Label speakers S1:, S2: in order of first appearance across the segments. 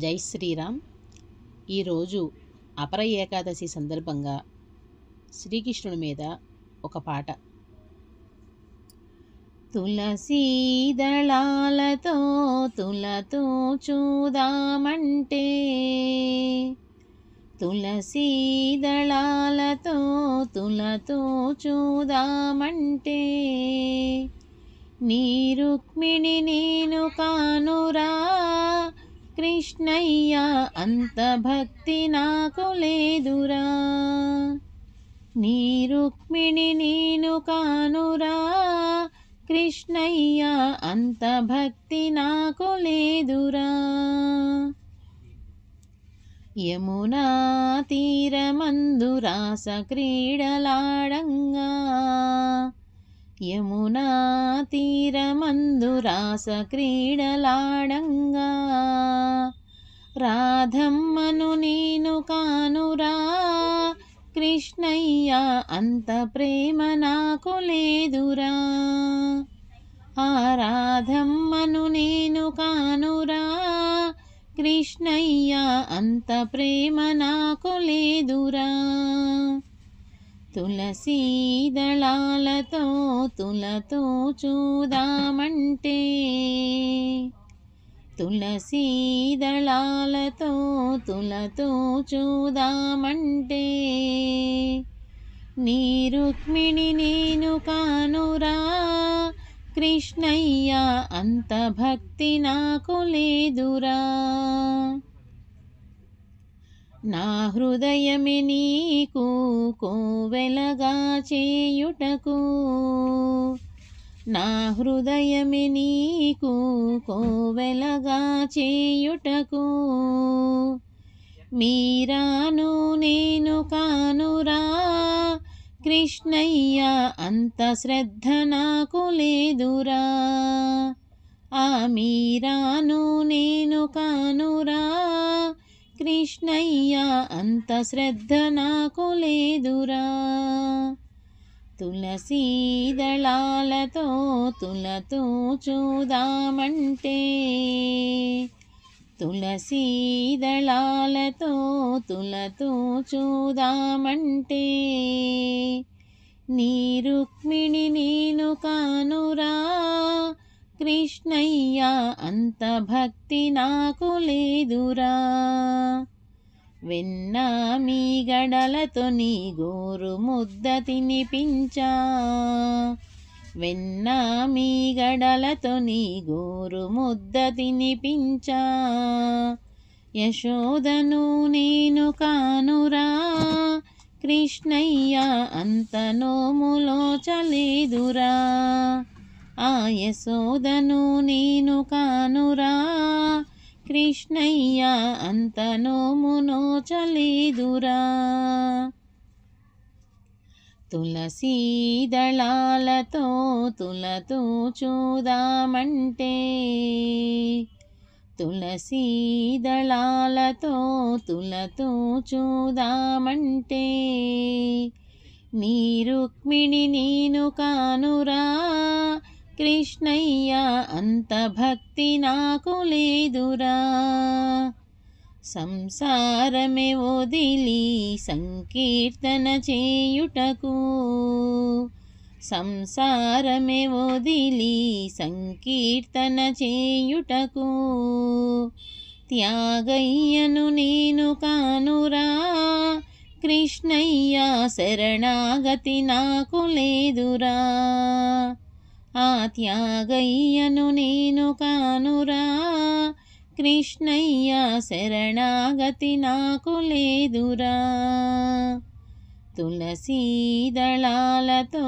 S1: జై శ్రీరామ్. ఈరోజు అపర ఏకాదశి సందర్భంగా శ్రీకృష్ణుడి మీద ఒక పాట. తులసీ దళాలతో తులతో చూదామంటే, తులసీ దళాలతో తులతో చూదామంటే, నీ రుక్మిణి నేను కానురా కృష్ణయ్య, అంత భక్తి నాకు లేదురా. నీ రుక్మిణి నేను కానురా కృష్ణయ్య, అంత భక్తి నాకు లేదురా. యమునా తీరమందు రాస క్రీడలాడంగా, యమునా తీరమందు రాస క్రీడలాడంగా, రాధమ్మను నేను కానురా కృష్ణయ్య, అంత ప్రేమ నాకు లేదురా. ఆ రాధమ్మను నేను కానురా కృష్ణయ్య, అంత ప్రేమ నాకు లేదురా. తులసీ దళాలతో తులతో చూదామంటే, తులసీ దళాలతో తులతో చూదామంటే, నీ రుక్మిణి నేను కానురా కృష్ణయ్య, అంత భక్తి నాకు లేదురా. నా హృదయమే నీకు కోవెలగా చేయుటకు, నా హృదయమే నీకు కోవెలగా చేయుటకు, మీరాను నేను కానురా కృష్ణయ్య, అంత శ్రద్ధ నాకు లేదురా. ఆ మీరాను నేను కానురా కృష్ణయ్య, అంత శ్రద్ధ నాకు లేదురా. తులసీ దళాలతో తులతో చూదామంటే, తులసీ దళాలతో తులతో చూదామంటే, నీ రుక్మిణి నేను కానురా కృష్ణయ్య, అంత భక్తి నాకు లేదురా. వెన్న మీ గడలతో నీ గోరు ముద్ద తినిపించా, వెన్న మీ గడలతో నీ గోరు ముద్ద తినిపించా, యశోదను నేను కానురా కృష్ణయ్య, అంత నోములో చలేదురా. ఆ యశోదను నేను కానురా కృష్ణయ్య, అంత నోమునో చలేదురా. తులసీ దళాలతో తులతో చూదామంటే, తులసీ దళాలతో తులతో చూదామంటే, నీ రుక్మిణి నేను కానురా కృష్ణయ్య, అంత భక్తి నాకు లేదురా. సంసారమే వదిలి సంకీర్తన చేయుటకు, సంసారమే వదిలి సంకీర్తన చేయుటకు, త్యాగయ్యను నేను కానురా కృష్ణయ్య, శరణాగతి నాకు లేదురా. ఆ త్యాగయ్యను నేను కానురా కృష్ణయ్య, శరణాగతి నాకు లేదురా. తులసీ దళాలతో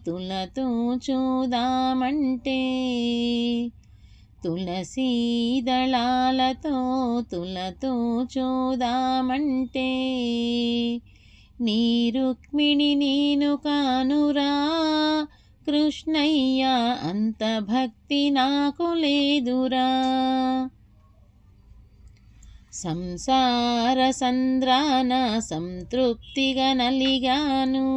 S1: తులతో చూదామంటే, తులసీ దళాలతో తులతో చూదామంటే, నీ రుక్మిణి నేను కానురా కృష్ణయ్య, అంత భక్తి నాకు లేదురా. సంసార సంద్రాన సంతృప్తిగా నలిగాను,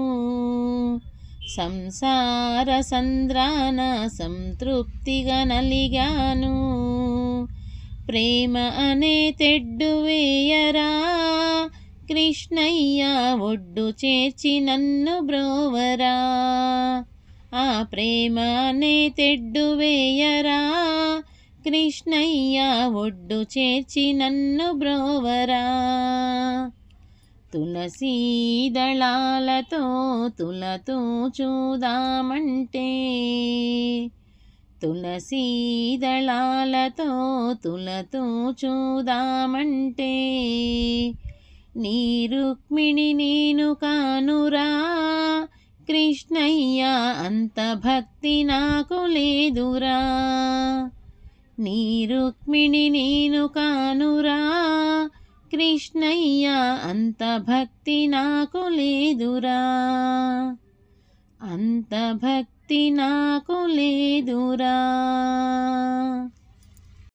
S1: సంసార సంద్రాన సంతృప్తిగా నలిగాను, ప్రేమ అనే తెడ్డు వేయరా కృష్ణయ్య ఒడ్డు చేర్చి నన్ను బ్రోవరా. ఆ ప్రేమ అనే తెడ్డు వేయరా కృష్ణయ్య ఒడ్డు చేర్చి నన్ను బ్రోవరా. తులసీ దళాలతో తులతూ చూదామంటే, తులసీ దళాలతో తులతూ చూదామంటే, నీ రుక్మిణి నేను కానురా కృష్ణయ్య అంత భక్తి నాకు లేదురా. నీ రుక్మిణి నేను కానురా కృష్ణయ్య అంత భక్తి నాకు లేదురా. అంత భక్తి నాకు లేదురా.